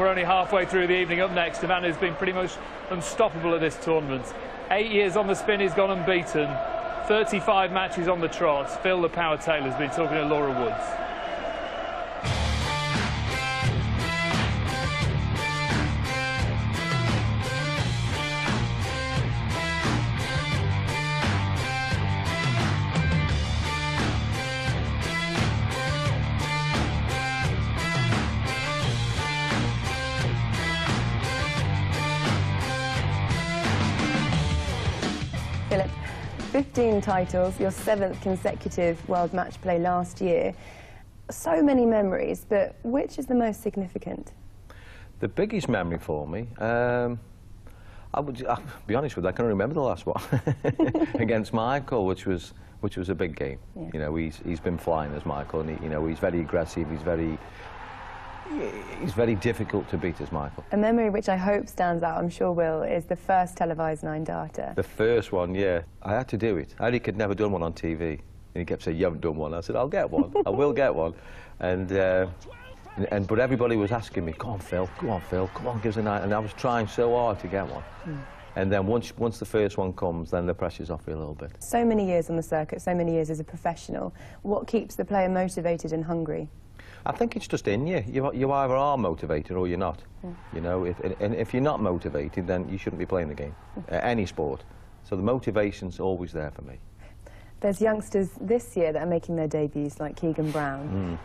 We're only halfway through the evening. Up next, a man who's been pretty much unstoppable at this tournament. 8 years on the spin, he's gone unbeaten. 35 matches on the trot. Phil the Power Taylor's been talking to Laura Woods. Philip, 15 titles, your 7th consecutive World Matchplay last year. So many memories, but which is the most significant? The biggest memory for me, I'll be honest with you, I can't remember the last one against Michael, which was a big game. Yeah. You know, he's been flying as Michael, and he's very aggressive. He's very difficult to beat as Michael. A memory which I hope stands out, I'm sure will, is the first televised 9-darter. The first one, yeah. I had to do it. Eric had never done one on TV, and he kept saying, "You haven't done one." I said, "I'll get one. I will get one." But everybody was asking me, "Go on, Phil. Go on, Phil. Come on, give us a night." And I was trying so hard to get one. And then once the first one comes, then the pressure's off you a little bit. So many years on the circuit, so many years as a professional. What keeps the player motivated and hungry? I think it's just in you. You either are motivated or you're not. You know, if you're not motivated, then you shouldn't be playing the game, any sport. So the motivation's always there for me. There's youngsters this year that are making their debuts, like Keegan Brown.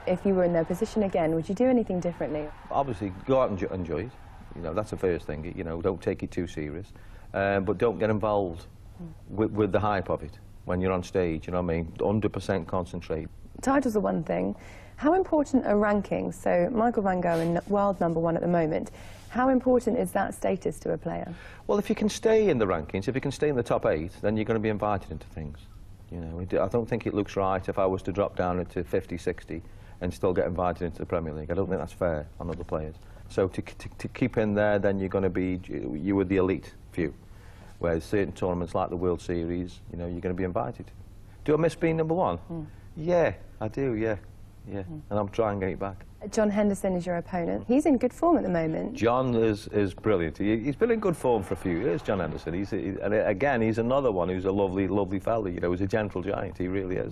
If you were in their position again, would you do anything differently? Obviously, go out and enjoy it. You know, that's the first thing. You know, don't take it too serious, but don't get involved with the hype of it when you're on stage. You know what I mean? 100% concentrate. Titles are one thing. How important are rankings? So Michael van Gerwen, world #1 at the moment. How important is that status to a player? Well, if you can stay in the rankings, if you can stay in the top 8, then you're going to be invited into things. You know, I don't think it looks right if I was to drop down into 50, 60 and still get invited into the Premier League. I don't think that's fair on other players. So to keep in there, then you're going to be, you were the elite few. Whereas certain tournaments like the World Series, you know, you're going to be invited. Do I miss being #1? Yeah, I do, yeah. Yeah, and I'm trying to get it back. John Henderson is your opponent. He's in good form at the moment. John is brilliant. He's been in good form for a few years, John Henderson. And again, he's another one who's a lovely, lovely fella. You know, he's a gentle giant. He really is.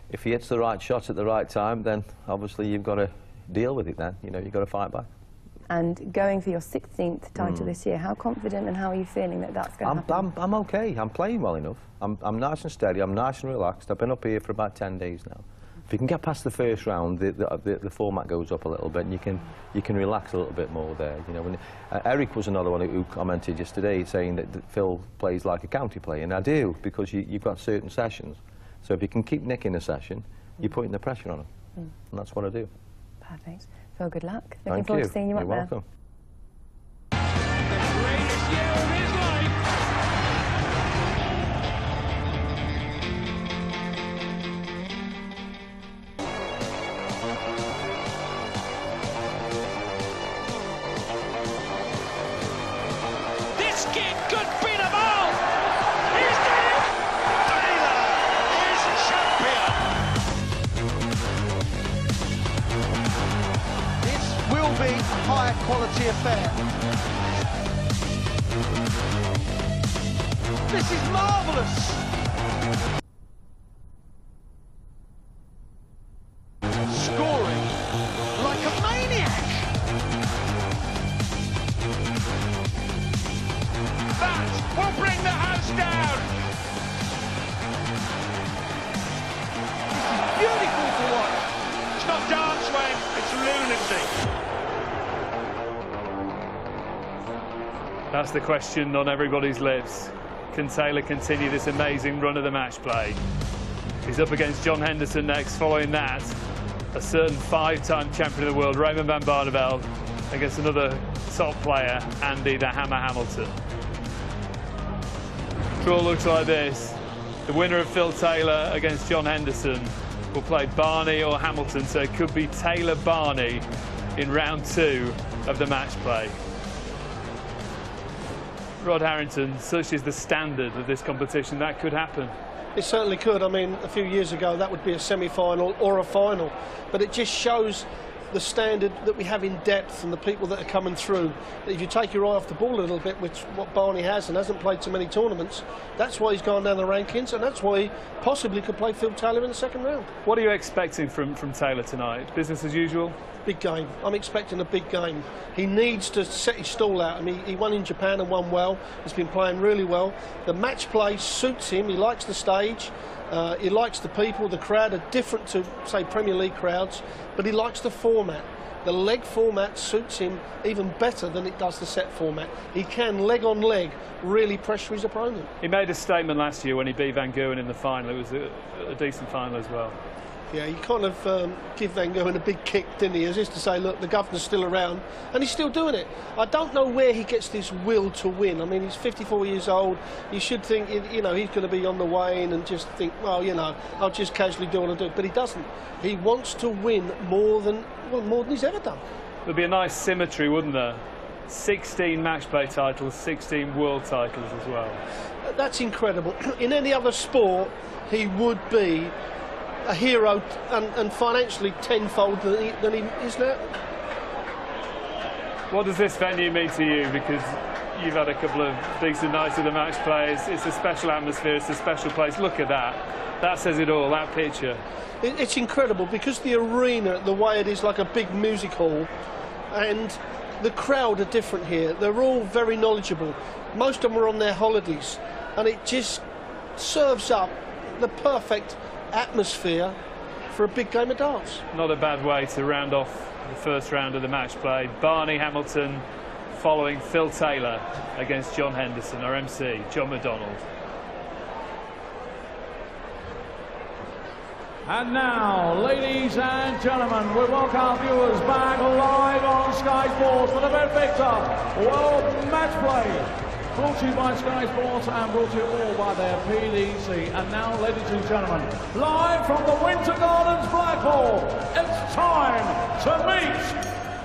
If he hits the right shots at the right time, then obviously you've got to deal with it then. You know, you've got to fight back. And going for your 16th title this year, how confident and how are you feeling that that's going to happen? I'm okay. I'm playing well enough. I'm nice and steady. I'm nice and relaxed. I've been up here for about 10 days now. If you can get past the first round, the format goes up a little bit, and you can relax a little bit more there. You know, when, Eric was another one who commented yesterday saying that Phil plays like a county player, and I do, because you've got certain sessions. So if you can keep nicking a session, you're putting the pressure on him, and that's what I do. Perfect. Phil, good luck. Looking forward to seeing you up there. You're welcome. The greatest year of his life. This kid could beat them all. He's done it. Taylor is champion. This will be a high quality affair. This is marvellous. Scoring like a maniac. That will bring the house down. This is beautiful to watch. It's not dance, Wayne, it's lunacy. That's the question on everybody's lips. Can Taylor continue this amazing run of the match play? He's up against John Henderson next. Following that, a certain 5-time champion of the world, Raymond van Barneveld, against another top player, Andy the Hammer Hamilton. Draw looks like this. The winner of Phil Taylor against John Henderson will play Barney or Hamilton, so it could be Taylor-Barney in round 2 of the match play. Rod Harrington, such is the standard of this competition, that could happen. It certainly could. I mean, a few years ago that would be a semi-final or a final, but it just shows the standard that we have in depth and the people that are coming through. If you take your eye off the ball a little bit, which what Barney has and hasn't played too many tournaments, that's why he's gone down the rankings, and that's why he possibly could play Phil Taylor in the second round. What are you expecting from Taylor tonight? Business as usual? Big game. I'm expecting a big game. He needs to set his stall out. I mean, he won in Japan and won well. He's been playing really well. The match play suits him. He likes the stage. He likes the people. The crowd are different to, say, Premier League crowds, but he likes the format. The leg format suits him even better than it does the set format. He can, leg on leg, really pressure his opponent. He made a statement last year when he beat Van Gogh in the final. It was a decent final as well. Yeah, he kind of gave Van Gogh a big kick, didn't he? As if to say, look, the governor's still around, and he's still doing it. I don't know where he gets this will to win. I mean, he's 54 years old. You should think, you know, he's going to be on the wane and just think, well, you know, I'll just casually do what I do. But he doesn't. He wants to win more than he's ever done. There'd be a nice symmetry, wouldn't there? 16 match play titles, 16 world titles as well. That's incredible. In any other sport, he would be a hero and financially tenfold than he is now. What does this venue mean to you? Because you've had a couple of decent nights of the match play. It's a special atmosphere, it's a special place. Look at that. That says it all, that picture. It's incredible because the arena, the way it is like a big music hall, and the crowd are different here. They're all very knowledgeable. Most of them are on their holidays, and it just serves up the perfect atmosphere for a big game of darts. Not a bad way to round off the first round of the match play. Barney Hamilton following Phil Taylor against John Henderson. Our MC, John McDonald. And now, ladies and gentlemen, we welcome our viewers back live on Sky Sports for the Benfica World Match Play. Brought to you by Sky Sports and brought to you all by their PDC. And now, ladies and gentlemen, live from the Winter Gardens Blackpool, it's time to meet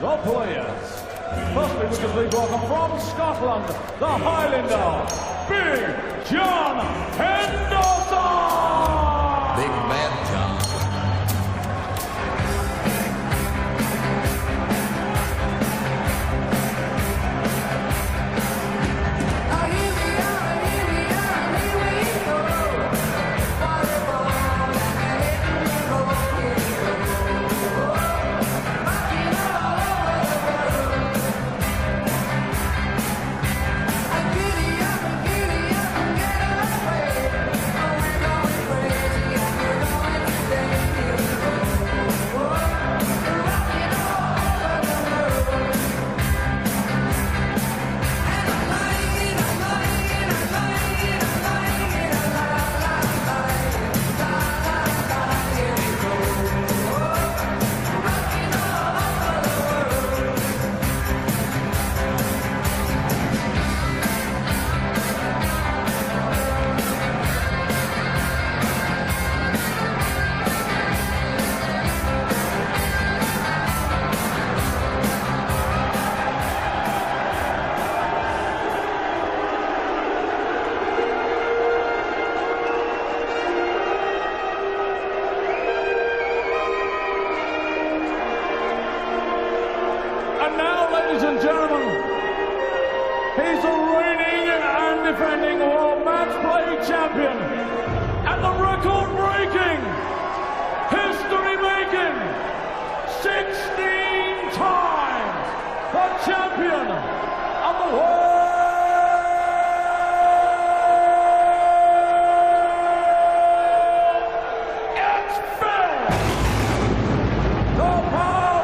the players. Firstly, we can please welcome from Scotland, the Highlander, Big John Henderson! Big Bad John. Ladies and gentlemen, he's the reigning and defending World Match Play champion and the record-breaking, history-making, 16 times the champion of the world. It's Phil, the power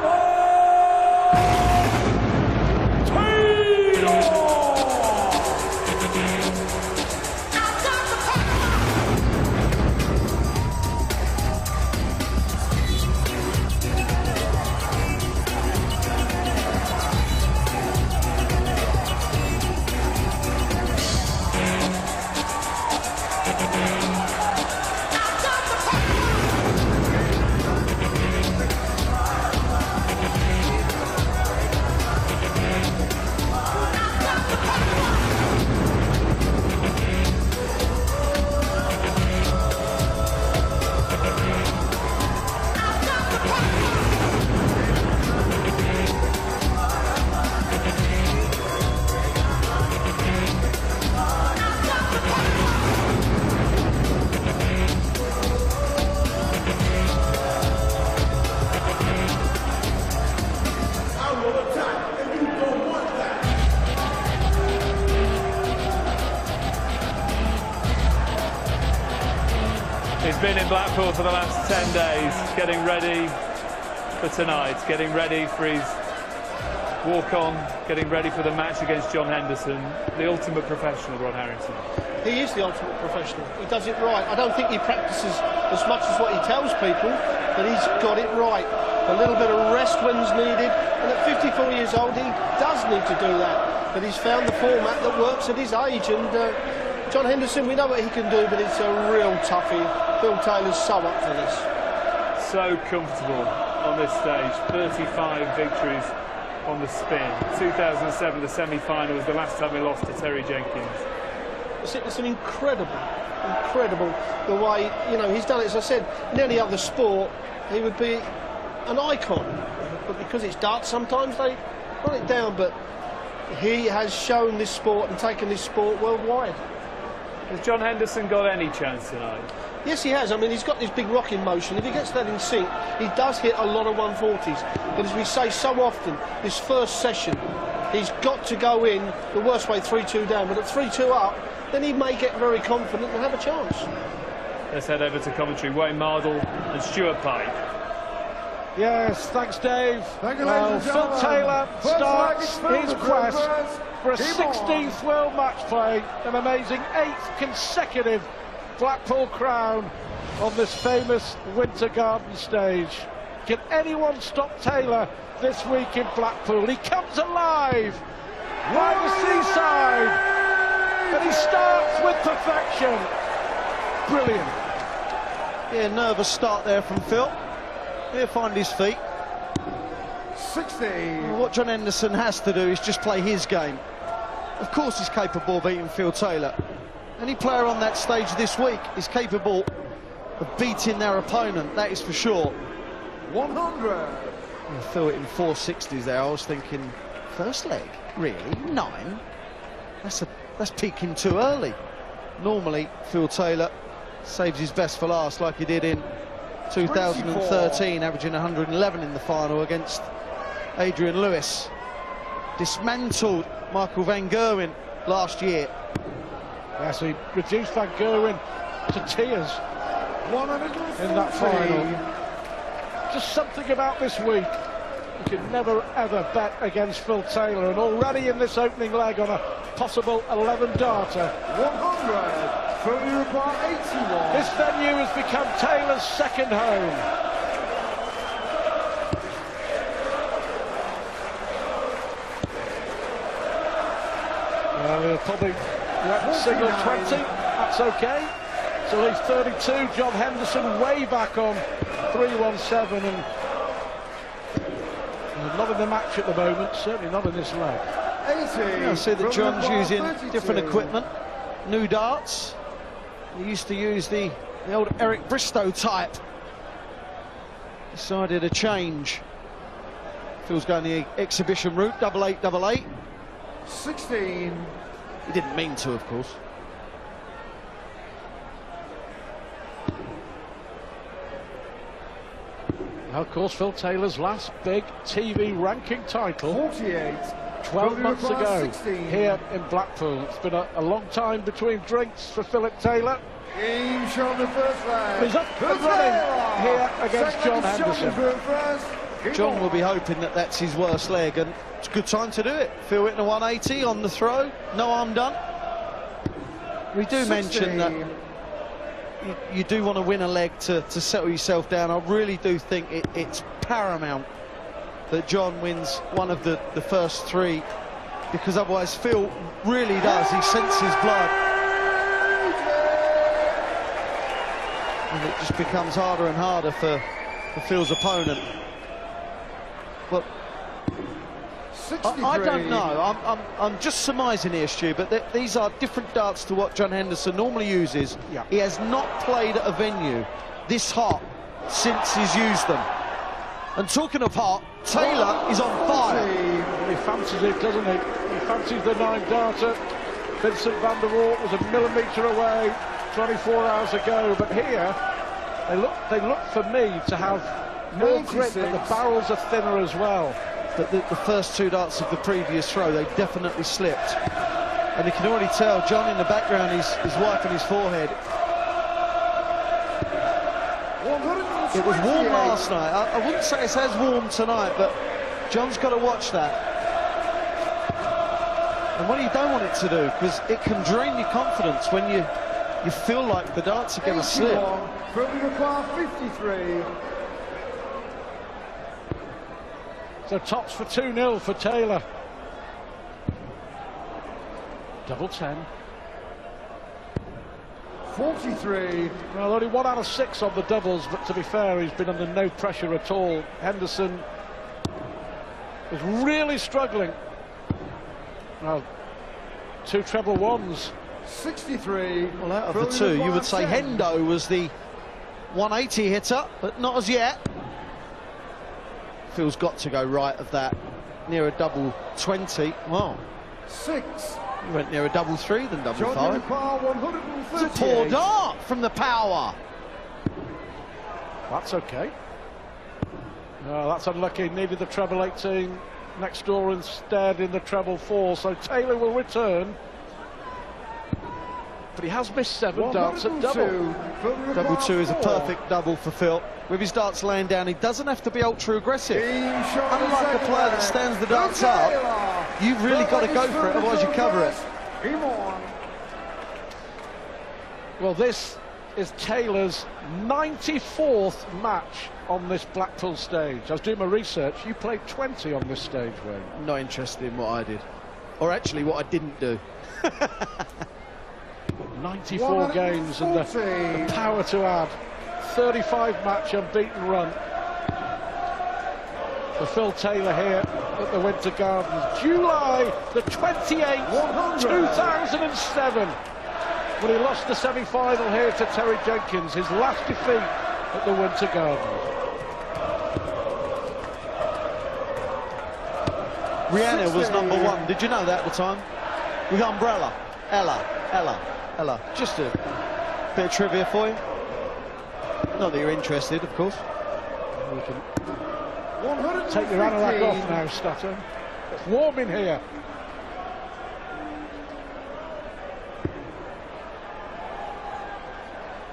in Blackpool for the last 10 days, getting ready for tonight, getting ready for his walk-on, getting ready for the match against John Henderson, the ultimate professional, Rod Harrington. He is the ultimate professional. He does it right. I don't think he practices as much as what he tells people, but he's got it right. A little bit of rest when's needed, and at 54 years old, he does need to do that. But he's found the format that works at his age, and John Henderson, we know what he can do, but it's a real toughie. Phil Taylor's so up for this. So comfortable on this stage, 35 victories on the spin. 2007, the semi-final, was the last time he lost to Terry Jenkins. It's an incredible the way, you know, he's done it. As I said, in any other sport, he would be an icon. But because it's darts, sometimes they run it down. But he has shown this sport and taken this sport worldwide. Has John Henderson got any chance tonight? Yes, he has. I mean, he's got this big rocking motion. If he gets that in sync, he does hit a lot of 140s. But as we say so often, this first session, he's got to go in the worst way, 3-2 down. But at 3-2 up, then he may get very confident and have a chance. Let's head over to commentary. Wayne Mardle and Stuart Pipe. Yes, thanks, Dave. Thank you, well, ladies and Phil Taylor gentlemen. starts his quest for a 16th World Match Play, an amazing 8th consecutive Blackpool crown on this famous Winter Garden stage. Can anyone stop Taylor this week in Blackpool? He comes alive by the seaside, and he starts with perfection. Brilliant. Yeah, nervous start there from Phil. He'll find his feet. 60. What John Henderson has to do is just play his game. Of course he's capable of beating Phil Taylor. Any player on that stage this week is capable of beating their opponent, that is for sure. 100. Yeah, Phil hitting 460s there. I was thinking, first leg? Really? 9? That's peaking too early. Normally, Phil Taylor saves his best for last, like he did in 2013, averaging 111 in the final against Adrian Lewis. Dismantled Michael van Gerwen last year. Yes, he reduced Van Gerwen to tears 103. in that final. Just something about this week. You can never ever bet against Phil Taylor, and already in this opening leg on a possible 11-darter. 100. For bar 81. This venue has become Taylor's second home. Well, he'll probably single 20. That's okay. So he's 32. John Henderson way back on 317, and not in the match at the moment. Certainly not in this leg. 80. I see that John's using 32. different equipment, new darts. He used to use the old Eric Bristow type. Decided a change. Phil's going the exhibition route, 8888. 16. He didn't mean to, of course. Now, of course, Phil Taylor's last big TV ranking title 48. 12 months ago 16. here in Blackpool. It's been a long time between drinks for Philip Taylor. Game shown the first leg. He's up and running here against John Henderson. John will be hoping that that's his worst leg, and it's a good time to do it. Phil hitting a 180 on the throw, no harm done. We do 16. mention that you do want to win a leg to settle yourself down. I really do think it's paramount that John wins one of the first 3, because otherwise Phil really does. He senses blood, and it just becomes harder and harder for Phil's opponent. But I don't know. I'm just surmising here, Stu, but these are different darts to what John Henderson normally uses. Yeah. He has not played at a venue this hot since he's used them. And talking of hot, Taylor is on fire. He fancies it, doesn't he? He fancies the 9-darter. Vincent van der Waal was a millimetre away 24 hours ago, but here they look for me to have more grip, but the barrels are thinner as well. But the first 2 darts of the previous throw, they definitely slipped. And you can already tell John in the background, he's wiping his forehead. It was warm last night. I wouldn't say it's as warm tonight, but John's got to watch that. And what you don't want it to do, because it can drain your confidence when you feel like the darts are going to slip. From require 53. So tops for 2-0 for Taylor. Double 10. 43. Well, only 1 out of 6 on the doubles, but to be fair, he's been under no pressure at all. Henderson is really struggling. Well, 2 treble ones. 63. Well, out of the 2, you would say Hendo was the 180 hitter, but not as yet. Phil's got to go right of that. Near a double 20. Wow. 6. He went near a double 3 than double 5. It's a 138. poor dart from the power. That's okay. No, that's unlucky. Needed the treble 18 next door instead in the treble 4. So Taylor will return. But he has missed 7 darts at double. Double 2 is a perfect double for Phil. With his darts laying down, he doesn't have to be ultra aggressive. Unlike a player that stands the darts up, you've really got to go for it, otherwise you cover it. Well, this is Taylor's 94th match on this Blackpool stage. I was doing my research. You played 20 on this stage, Wayne. I'm not interested in what I did. Or actually what I didn't do. 94 games and the power to add. 35-match unbeaten run for Phil Taylor here at the Winter Gardens. July the 28th, 2007, when he lost the semi-final here to Terry Jenkins, his last defeat at the Winter Gardens. Rihanna was #1. Did you know that at the time? With Umbrella. Ella. Just a bit of trivia for you. Not that you're interested, of course. We can take your anorak off now, Stato. It's warm in here.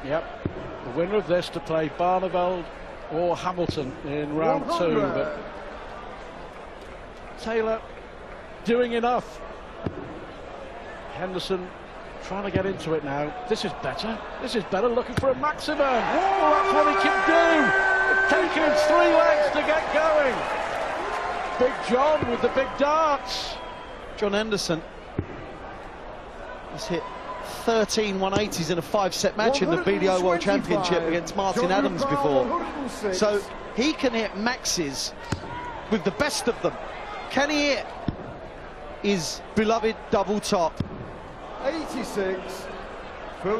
Yep, the winner of this to play Barneveld or Hamilton in round 2. But Taylor doing enough. Henderson trying to get into it now. This is better. This is better. Looking for a maximum. Well, that's what he can do. It's taken him 3 legs to get going. Big John with the big darts. John Henderson has hit 13 180s in a 5-set match in the BDO World Championship against Martin Adams before. So he can hit maxes with the best of them. Can he hit his beloved double top? 86. Well,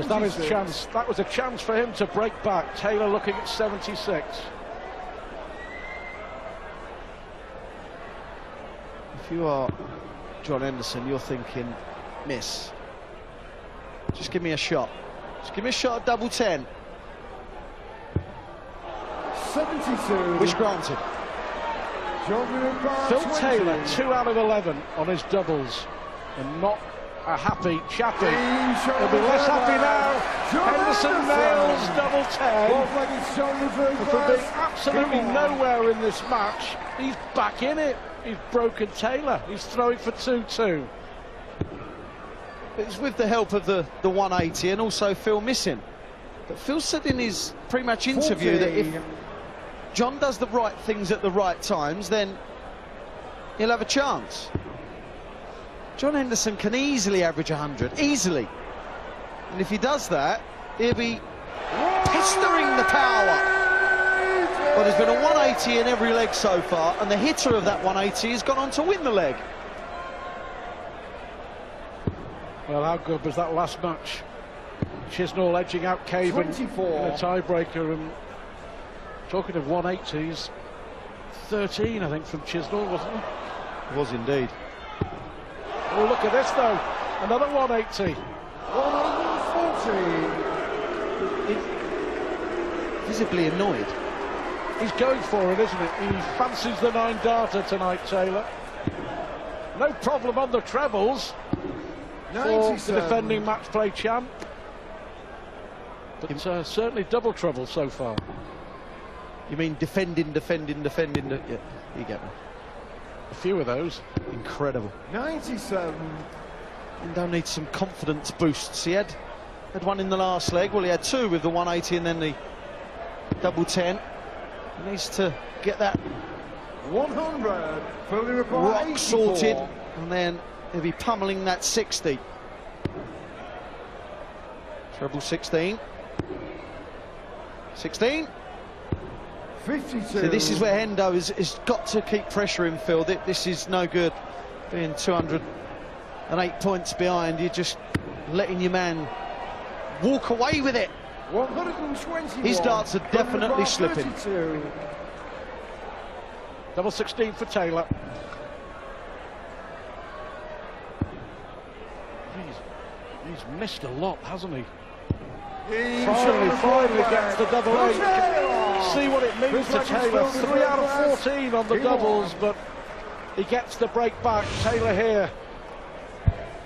that is a chance. That was a chance for him to break back. Taylor looking at 76. If you are John Henderson, you're thinking, miss. Just give me a shot. Just give me a shot at double 10. 72. Which granted. Phil Taylor, 2 out of 11 on his doubles, and not a happy chappy. He'll be less happy now. Henderson nails double 10. And from being absolutely nowhere in this match, he's back in it. He's broken Taylor. He's throwing for 2-2. It's with the help of the 180 and also Phil missing. But Phil said in his pre-match interview that if John does the right things at the right times, then he'll have a chance. John Henderson can easily average 100, easily. And if he does that, he'll be pestering the power. Well, there's been a 180 in every leg so far, and the hitter of that 180 has gone on to win the leg. Well, how good was that last match? Chisnall edging out Caven in a tiebreaker, and talking of 180s, 13, I think, from Chisnall, wasn't it? It was indeed. Oh, look at this, though. Another 180. 140. Visibly annoyed. He's going for it, isn't it? He fancies the 9-darter tonight, Taylor. No problem on the trebles for the defending match play champ. But certainly double trouble so far. You mean defending? Yeah, you get me. A few of those. Incredible. 97. Hendo needs some confidence boosts. He had one in the last leg. Well, he had two with the 180 and then the double 10. He needs to get that 100. Fully required. rock 84. sorted, and then he'll be pummeling that 60. Treble 16. 16. 52. So this is where Hendo has got to keep pressuring, Phil. This is no good. Being 208 points behind, you're just letting your man walk away with it. 121. His darts are definitely slipping. 32. Double 16 for Taylor. He's missed a lot, hasn't he? Finally gets the double 8. See what it means to Taylor. 3 out of 14 on the doubles, but he gets the break back. Taylor here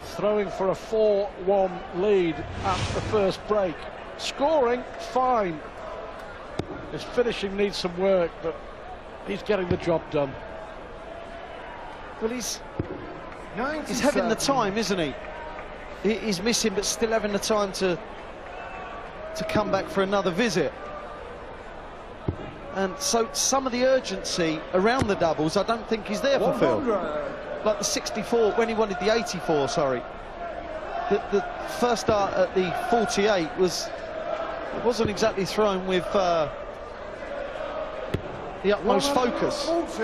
throwing for a 4-1 lead at the first break. Scoring, fine. His finishing needs some work, but he's getting the job done. Well, he's having the time, isn't he? He's missing, but still having the time to come back for another visit. And so some of the urgency around the doubles, I don't think is there for Phil. Like the 64, when he wanted the 84, sorry. The first start at the 48 wasn't exactly thrown with the utmost focus. 40.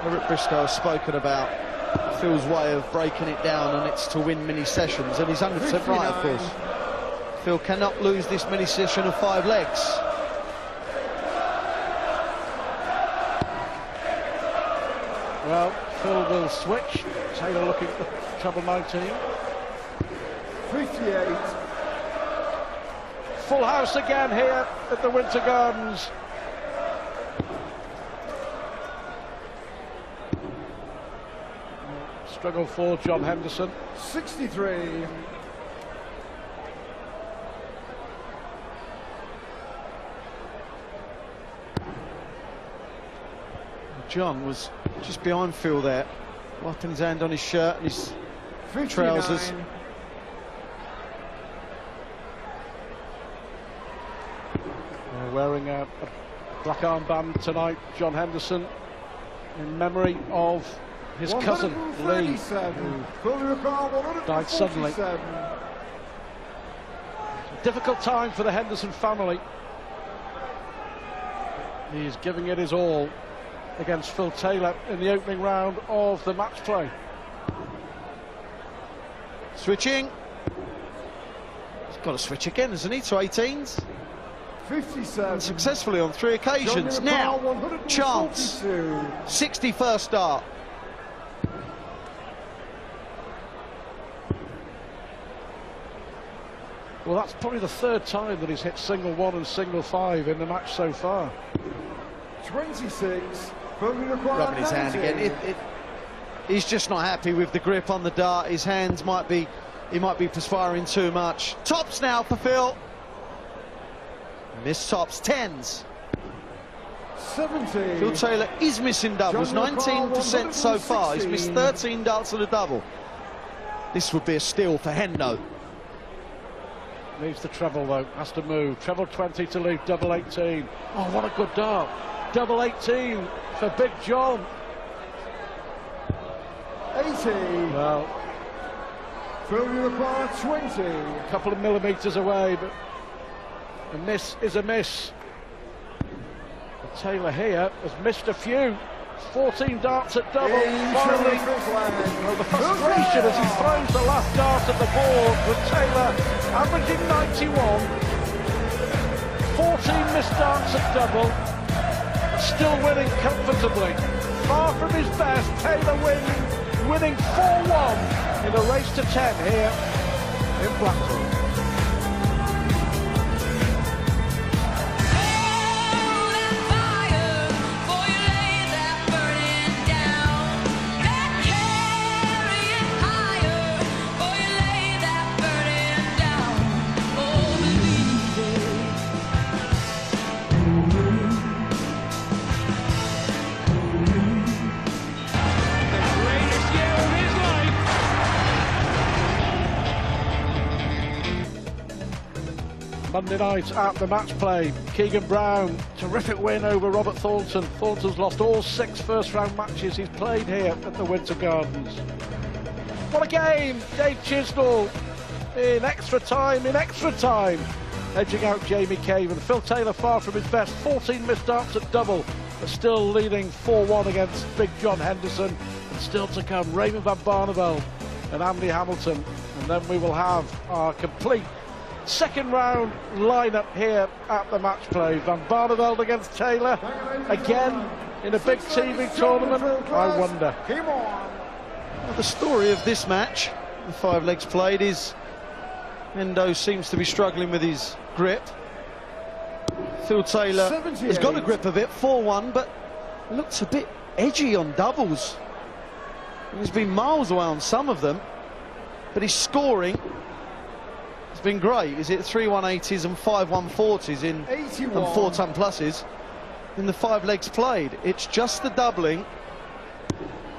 Eric Bristow has spoken about Phil's way of breaking it down, and it's to win mini sessions, and he's 100% right, of course. Phil cannot lose this mini session of 5 legs. Well, Phil will switch. Taylor looking at the treble 19. 58. Full house again here at the Winter Gardens. Struggle for John Henderson. 63. John was just behind Phil there, wiping his hand on his shirt and his 59. trousers. Wearing a black armband tonight, John Henderson, in memory of his cousin Lee, who died suddenly. It's a difficult time for the Henderson family. He's giving it his all against Phil Taylor in the opening round of the match play. Switching. He's got to switch again, hasn't he, to 18s? 57. Successfully on 3 occasions. Now, chance. 61st start. Well, that's probably the 3rd time that he's hit single 1 and single 5 in the match so far. 26. Rubbing his hand again. He's just not happy with the grip on the dart. His hands he might be perspiring too much. Tops now for Phil. Missed tops, 10s. 70. Phil Taylor is missing doubles, 19% so far. He's missed 13 darts on a double. This would be a steal for Hendo. Needs the treble though, has to move. Treble 20 to leave double 18. Oh, what a good dart. Double 18 for Big John. 80. Well, Phil required 20. a couple of millimetres away, but a miss is a miss. But Taylor here has missed a few. 14 darts at double. Finally, well, the frustration as he throws the last dart at the board with Taylor averaging 91. 14 missed darts at double. Still winning comfortably. Far from his best. Taylor winning 4-1 in a race to 10 here in Blackpool. Monday night at the match play. Keegan Brown, terrific win over Robert Thornton. Thornton's lost all 6 first-round matches he's played here at the Winter Gardens. What a game! Dave Chisnall in extra time, edging out Jamie Caven. Phil Taylor far from his best, 14 missed darts at double, but still leading 4-1 against Big John Henderson. And still to come, Raymond van Barneveld and Andy Hamilton. And then we will have our complete second round lineup here at the match play. Van Barneveld against Taylor, again in a big TV tournament, I wonder. Well, the story of this match, the 5 legs played, is Endo seems to be struggling with his grip. Phil Taylor has got a grip of it, 4-1, but looks a bit edgy on doubles. He's been miles away on some of them, but his scoring has been great. Is it 3 180s and 5 140s and 4-ton pluses in the 5 legs played? It's just the doubling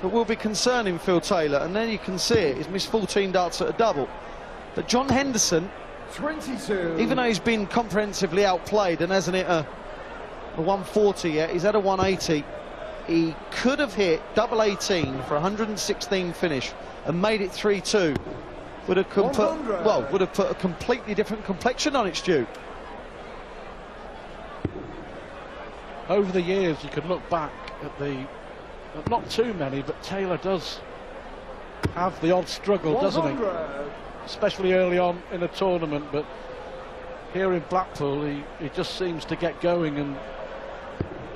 that will be concerning Phil Taylor, and then you can see it. He's missed 14 darts at a double. But John Henderson, 22. Even though he's been comprehensively outplayed and hasn't hit a 140 yet, he's had a 180. He could have hit double 18 for 116 finish and made it 3-2. Would have put a completely different complexion on it, Stu. Over the years, you could look back at not too many, but Taylor does have the odd struggle, doesn't he? Especially early on in a tournament, but here in Blackpool, he just seems to get going and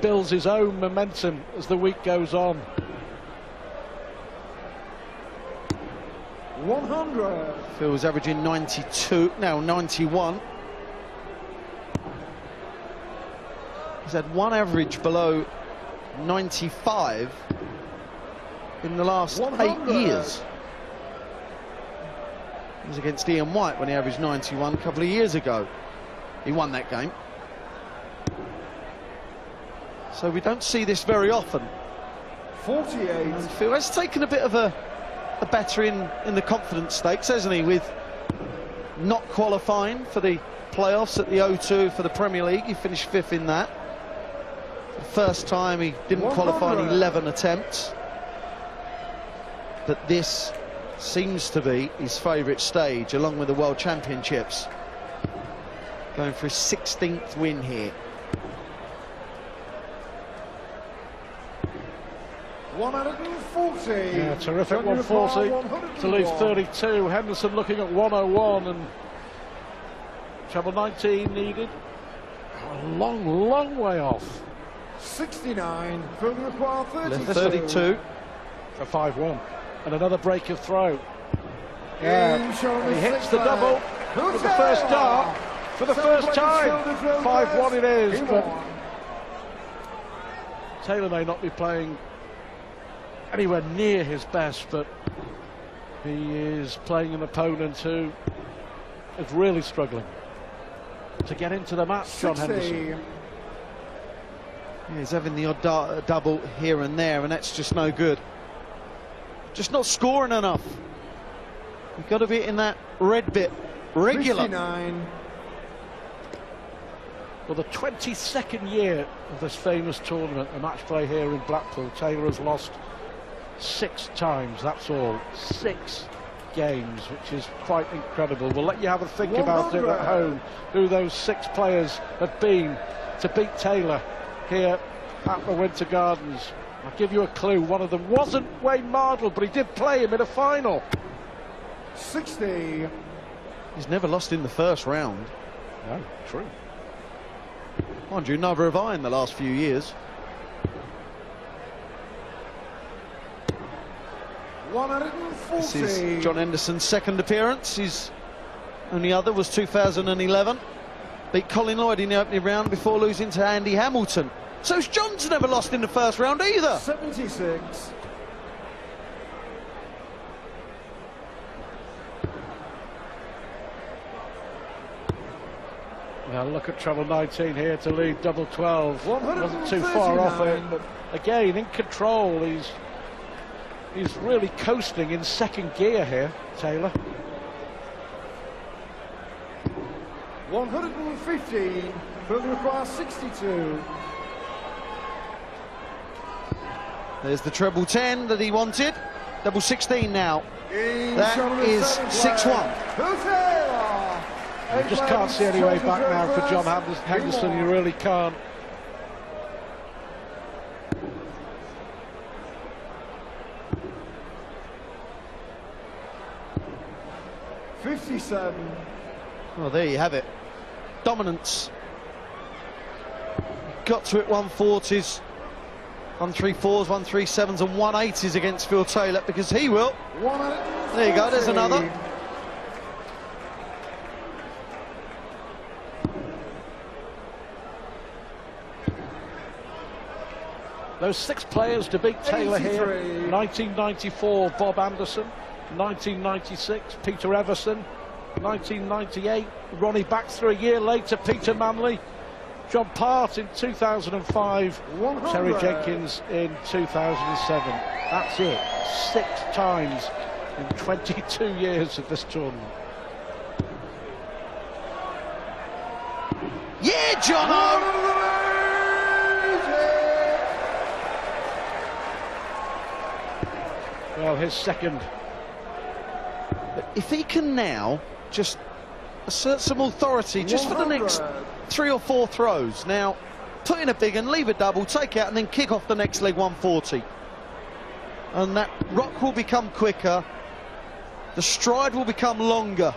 builds his own momentum as the week goes on. 100. Phil's averaging 92, now 91. He's had one average below 95 in the last 8 years. It was against Ian White when he averaged 91 a couple of years ago. He won that game. So we don't see this very often. 48. And Phil has taken a bit of a battering in the confidence stakes, hasn't he, with not qualifying for the playoffs at the O2 for the Premier League. He finished 5th in that. The first time he didn't qualify in 11 attempts. But this seems to be his favourite stage, along with the World Championships. Going for his 16th win here. 140. Yeah, terrific 140 to leave 32. Henderson looking at 101, and treble 19 needed. A long way off. 69. Phil required 32. 32. For 5-1. And another break of throw. Yeah, he hits the double with the first dart for the first time. 5-1 it is, but Taylor may not be playing anywhere near his best, but he is playing an opponent who is really struggling to get into the match. 60. John Henderson. Yeah, he's having the odd double here and there, and that's just no good. Just not scoring enough. You've got to be in that red bit regular. 59. Well, the 22nd year of this famous tournament, the match play here in Blackpool, Taylor has lost 6 times, that's all. 6 games, which is quite incredible. We'll let you have a think about it at home, who those 6 players have been to beat Taylor here at the Winter Gardens. I'll give you a clue. One of them wasn't Wayne Mardle, but he did play him in a final. 60. He's never lost in the first round. No, true. Mind you, neither have I in the last few years. 140. This is John Henderson's second appearance. His only other was 2011. Beat Colin Lloyd in the opening round before losing to Andy Hamilton. So John's never lost in the first round either. 76. Now look at treble 19 here to lead double 12. Wasn't too 139. far off it, but again in control. He's really coasting in second gear here, Taylor. 115. Further requires 62. There's the treble 10 that he wanted. Double 16 now. That is 6-1. You just can't see any way back now for John Henderson. You really can't. $57. Well, there you have it. Dominance. Got to it 140s, 134s, 137s and 180s against Phil Taylor, because he will. There you go, there's another. Those 6 players to beat Taylor 83. here. 1994, Bob Anderson. 1996, Peter Everson. 1998, Ronnie Baxter. A year later, Peter Manley. John Part in 2005, Terry Jenkins in 2007. That's it. 6 times in 22 years of this tournament. Yeah, Jono! Well, his second. If he can now just assert some authority just for the next 3 or 4 throws. Now, put in a big and leave a double, take out and then kick off the next leg 140. And that rock will become quicker, the stride will become longer,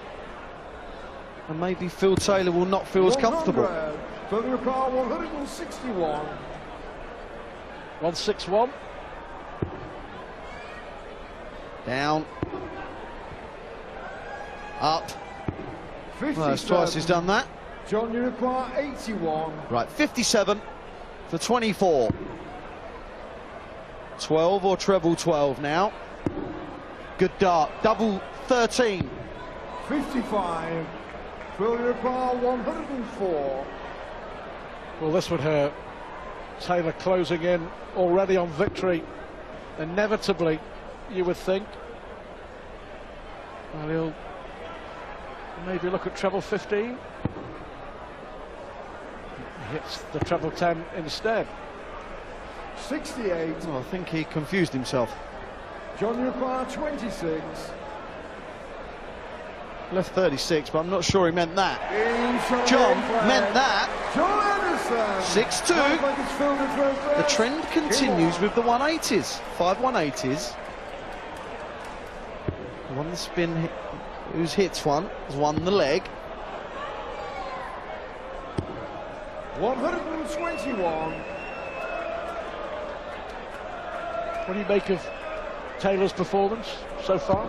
and maybe Phil Taylor will not feel as comfortable. Further require 161. 161. Down. Up. 57. Well, that's twice he's done that. John, you require 81. Right, 57 for 24. 12 or treble 12 now. Good dart. Double 13. 55. Will you require 104. Well, this would hurt. Taylor closing in already on victory. Inevitably, you would think. Well, he'll maybe look at treble 15. He hits the treble 10 instead. 68. Oh, I think he confused himself. John, you require 26. Left 36, but I'm not sure he meant that. John meant that. John Henderson. 6-2. The trend continues with the 180s. 5 180s. The one that's been who's hits one has won the leg. 121. What do you make of Taylor's performance so far?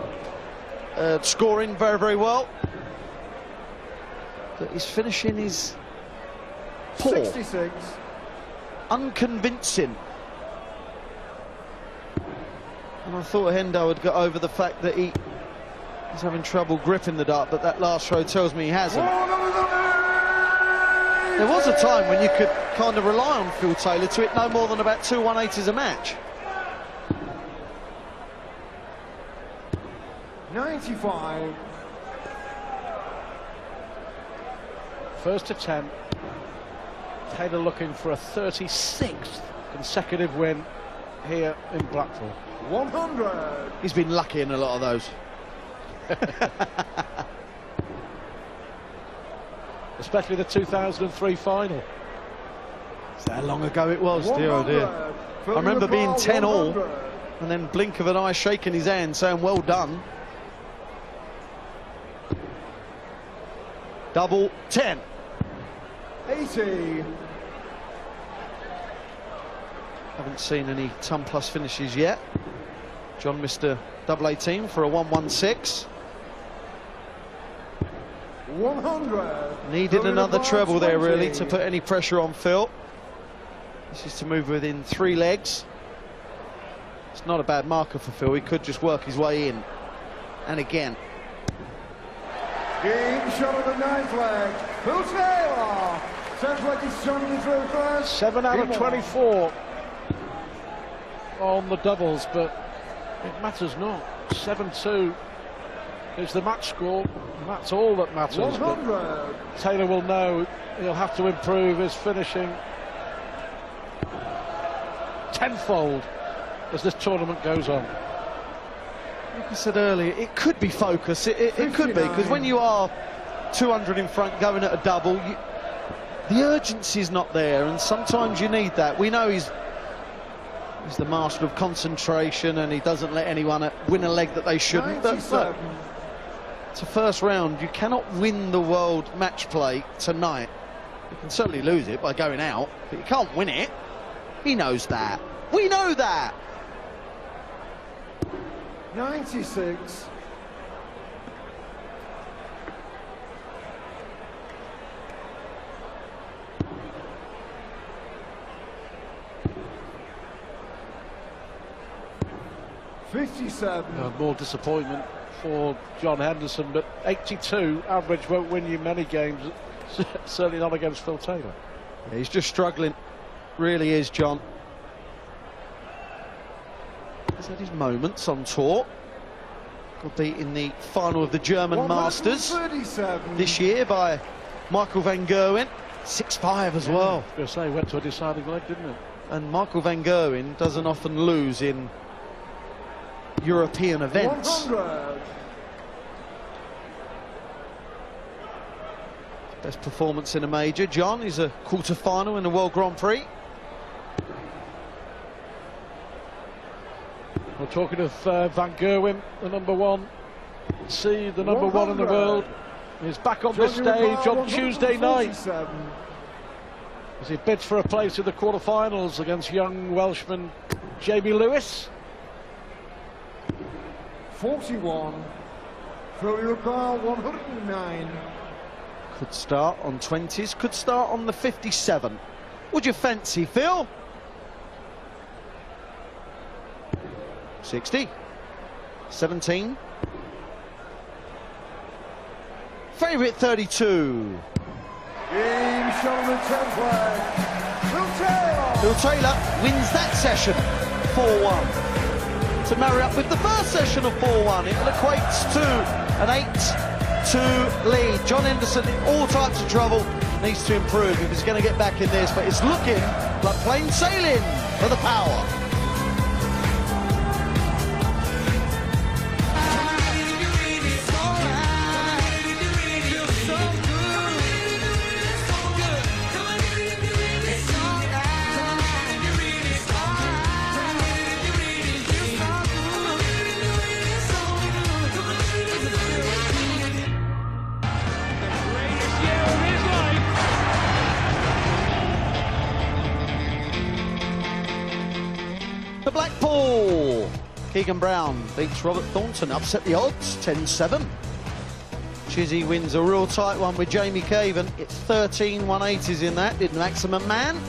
Scoring very, very well. But his finishing is poor. 66. Unconvincing. And I thought Hendo had got over the fact that he's having trouble gripping the dart, but that last throw tells me he hasn't. There was a time when you could kind of rely on Phil Taylor to hit no more than about 2 180s a match. 95. First attempt. Taylor looking for a 36th consecutive win here in Blackpool. 100. He's been lucky in a lot of those. Especially the 2003 final. Is that how long ago it was? Dear, oh dear. I remember being 10-all and then blink of an eye shaking his hand saying well done. Double 10. 80. Haven't seen any ton plus finishes yet. John missed a double 18 for a 116. 100. Needed another treble there really to put any pressure on Phil. This is to move within 3 legs. It's not a bad marker for Phil. He could just work his way in. And again. Game shot of the 9th leg. Phil Taylor. 10th leg is Johnny through first. 7 out of 24 on the doubles, but it matters not. 7-2 is the match score, and that's all that matters. 100. Taylor will know he'll have to improve his finishing tenfold as this tournament goes on. Like I said earlier, it could be focus. It could be, because when you are 200 in front going at a double, the urgency's not there, and sometimes you need that. We know he's the master of concentration, and he doesn't let anyone win a leg that they shouldn't. But look, it's a first round. You cannot win the world match play tonight. You can certainly lose it by going out, but you can't win it. He knows that. We know that. 96. More disappointment for John Henderson, but 82 average won't win you many games, certainly not against Phil Taylor. Yeah, he's just struggling, really is, John. He's had his moments on tour. Got beat in the final of the German Masters this year by Michael van Gerwen, 6-5 as well. I was going to say, went to a deciding leg, didn't it? And Michael van Gerwen doesn't often lose in European events. 100. Best performance in a major, John. He's a quarter-final in the World Grand Prix. We're talking of Van Gerwen, the number one. See, the number one in the world is back on this stage on Tuesday night as he bids for a place in the quarterfinals against young Welshman Jamie Lewis. 41. Phil Uruguay, 109. Could start on 20s, could start on the 57. Would you fancy, Phil? 60. 17. Favourite 32. Game shoulder template. Phil Taylor. Phil Taylor wins that session 4-1 to marry up with the first session of 4-1. It equates to an 8-2 lead. John Henderson in all types of trouble, needs to improve if he's going to get back in this, but it's looking like plain sailing for the power. The Blackpool. Keegan Brown beats Robert Thornton, upset the odds, 10-7. Chizzy wins a real tight one with Jamie Caven. It's 13 180s in that, did Maximum Man.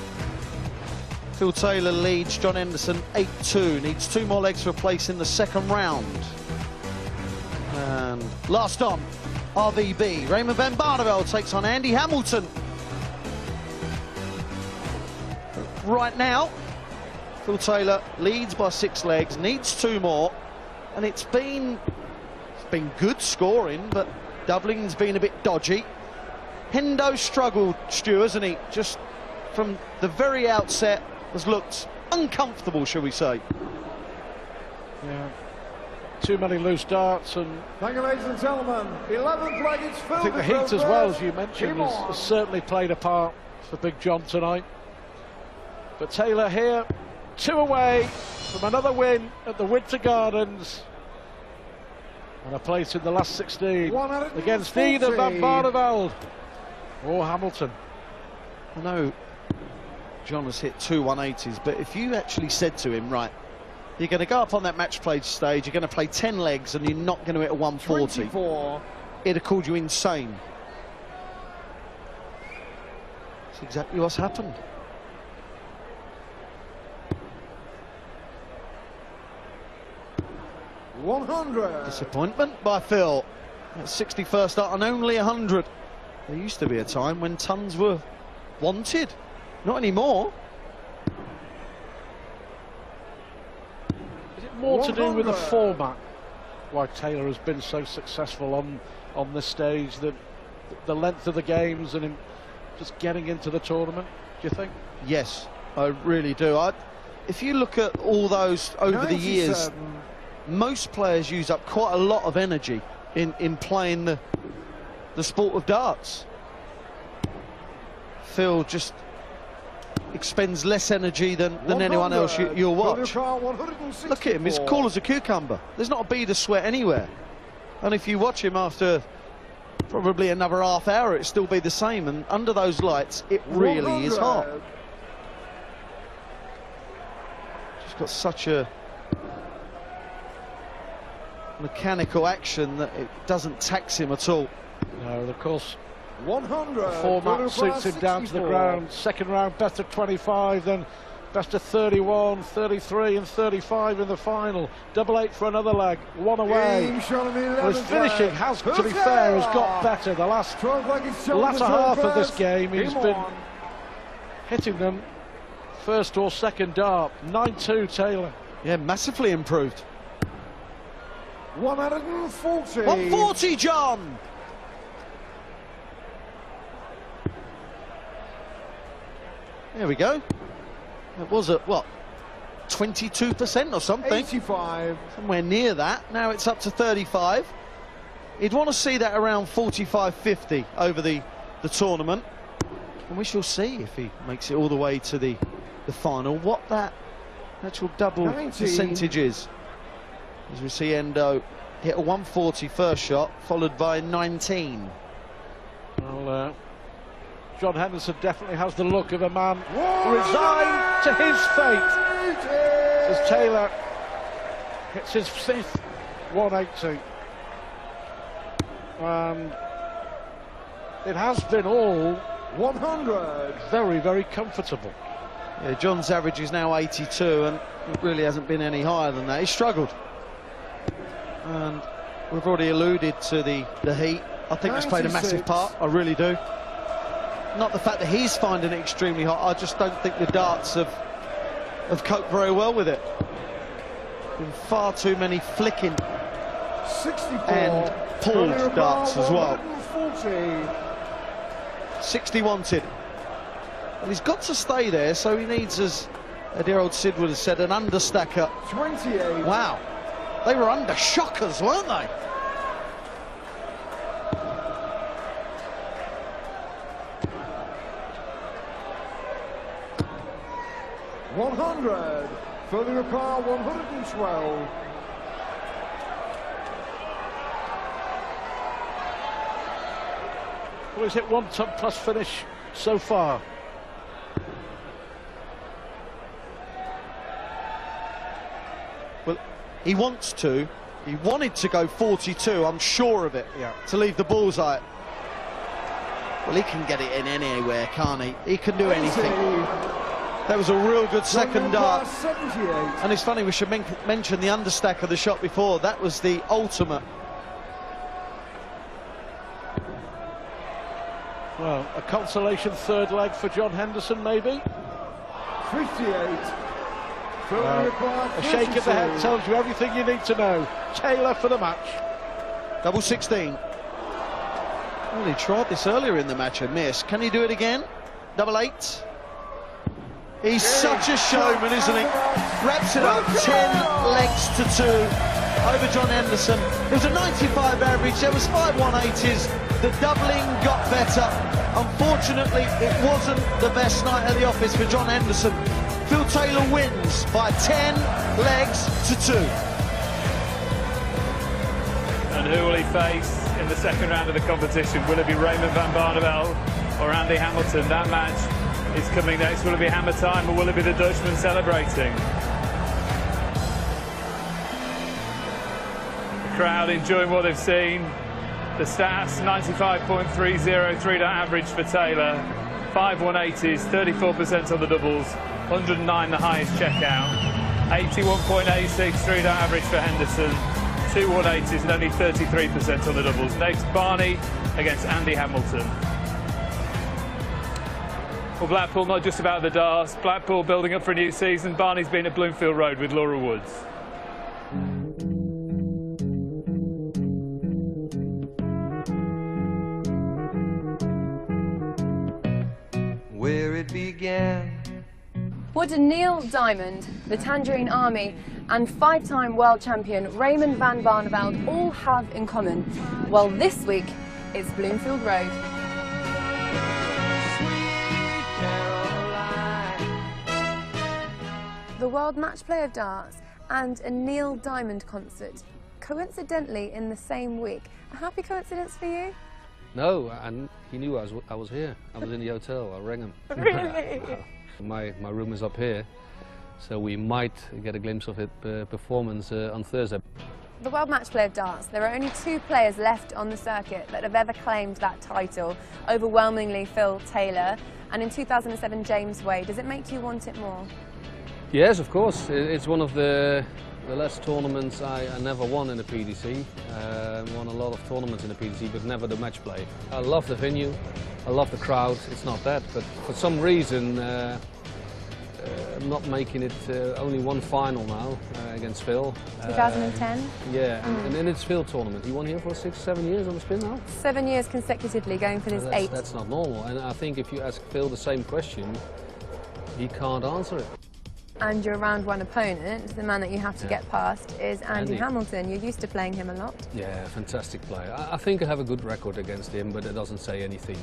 Phil Taylor leads John Henderson 8-2, needs 2 more legs for a place in the second round. And last on, RVB. Raymond van Barneveld takes on Andy Hamilton. Right now, Phil Taylor leads by 6 legs, needs 2 more, and it's been good scoring, but doubling's been a bit dodgy. Hendo struggled, Stu, hasn't he? Just from the very outset has looked uncomfortable, shall we say. Yeah. Too many loose darts, and Thank you, ladies and gentlemen. 11th leg, it's Phil. I think the heat as well, as you mentioned, has certainly played a part for Big John tonight. But Taylor here, 2 away from another win at the Winter Gardens and a place in the last 16 against either Van Barneveld or Hamilton. I know John has hit 2 180s, but if you actually said to him, right, you're going to go up on that match play stage, you're going to play 10 legs and you're not going to hit a 140, 24. it'd have called you insane. That's exactly what's happened. 100. Disappointment by Phil. At 61st start on only 100. There used to be a time when tons were wanted. Not anymore. Is it more to do with the format why Taylor has been so successful on this stage, the length of the games and him just getting into the tournament, do you think? Yes, I really do. If you look at all those over the years, most players use up quite a lot of energy in playing the sport of darts. Phil just expends less energy than anyone else you'll watch. Look at him, he's cool as a cucumber. There's not a bead of sweat anywhere. And if you watch him after probably another half hour, it'll still be the same. And under those lights, it really is hot. Just got such a mechanical action that it doesn't tax him at all. No, of course. 100. The format suits him down to the ground. Second round, best of 25, then best of 31, 33 and 35 in the final. Double 8 for another leg, one away. Well, his finishing has, to be fair, has got better. The latter half of this game, he's been hitting them first or second dart. 9-2 Taylor. Yeah, massively improved. 140. 140, John. There we go. It was at, what, 22% or something? 85. Somewhere near that. Now it's up to 35. You'd want to see that around 45-50 over the tournament. And we shall see if he makes it all the way to the final, what that actual double 90. percentage is. As we see Endo hit a 140 first shot, followed by 19. Well, John Henderson definitely has the look of a man resigned to his fate, as Taylor hits his 5th 180. And it has been all 100. very, very comfortable. Yeah, John's average is now 82, and it really hasn't been any higher than that. He struggled. And we've already alluded to the heat. I think that's played a massive part, I really do. Not the fact that he's finding it extremely hot, I just don't think the darts have coped very well with it. Been far too many flicking 64. and pulled darts as well. 140. 60 wanted. Well, he's got to stay there, so he needs, as dear old Sid would have said, an understacker. 28. Wow, they were under shockers, weren't they? 100. Further apart, 112. Well, he's hit 1 top plus finish so far. Well, he wants to. He wanted to go 42, I'm sure of it, to leave the bullseye. Well, he can get it in anywhere, can't he? He can do anything. That was a real good second dart. 78. And it's funny, we should mention the understack of the shot before. That was the ultimate. Well, a consolation third leg for John Henderson, maybe? 58. A shake of the head tells you everything you need to know. Taylor for the match. Double 16. Well, he tried this earlier in the match and missed. Can he do it again? Double 8. He's such a showman, isn't he? Wraps it up 10 legs to 2 over John Henderson. It was a 95 average, there was 5 180s. The doubling got better. Unfortunately, it wasn't the best night at the office for John Henderson. Phil Taylor wins by 10 legs to 2. And who will he face in the second round of the competition? Will it be Raymond van Barneveld or Andy Hamilton? That match is coming next. Will it be hammer time or will it be the Dutchman celebrating? The crowd enjoying what they've seen. The stats, 95.30 3-dot average for Taylor, 5 180s, 34% on the doubles, 109 the highest checkout, 81.86 3-dot average for Henderson, 2 180s and only 33% on the doubles. Next, Barney against Andy Hamilton. Well, Blackpool not just about the darts. Blackpool building up for a new season. Barney's been at Bloomfield Road with Laura Woods. What do Neil Diamond, the Tangerine Army, and 5-time world champion Raymond van Barneveld all have in common? Well, this week it's Bloomfield Road. The World Matchplay of Darts and a Neil Diamond concert, coincidentally in the same week. A happy coincidence for you? No, and he knew I was here. I was in the hotel. I rang him. Really? My room is up here, so we might get a glimpse of it performance on Thursday. The World Matchplay of Darts, there are only 2 players left on the circuit that have ever claimed that title, overwhelmingly Phil Taylor, and in 2007 James Wade. Does it make you want it more? Yes, of course. It's one of the last tournaments I never won in the PDC. Won a lot of tournaments in the PDC, but never the match play. I love the venue, I love the crowd. It's not that, but for some reason I'm not making it only one final now against Phil. 2010? Yeah, and it's Phil tournament. He won here for 6 or 7 years on the spin now. 7 years consecutively, going for this 8th. That's not normal, and I think if you ask Phil the same question, he can't answer it. And your round 1 opponent, the man that you have to get past, is Andy Hamilton. You're used to playing him a lot. Yeah, fantastic player. I think I have a good record against him, but it doesn't say anything.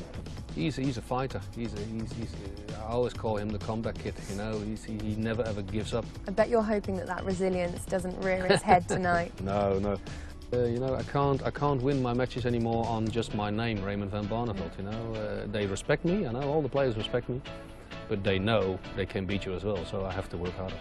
He's a fighter. I always call him the comeback kid. You know, he never ever gives up. I bet you're hoping that resilience doesn't rear its head tonight. No. You know, I can't win my matches anymore on just my name, Raymond van Barneveld. You know, they respect me. I know all the players respect me. But they know they can beat you as well, so I have to work harder.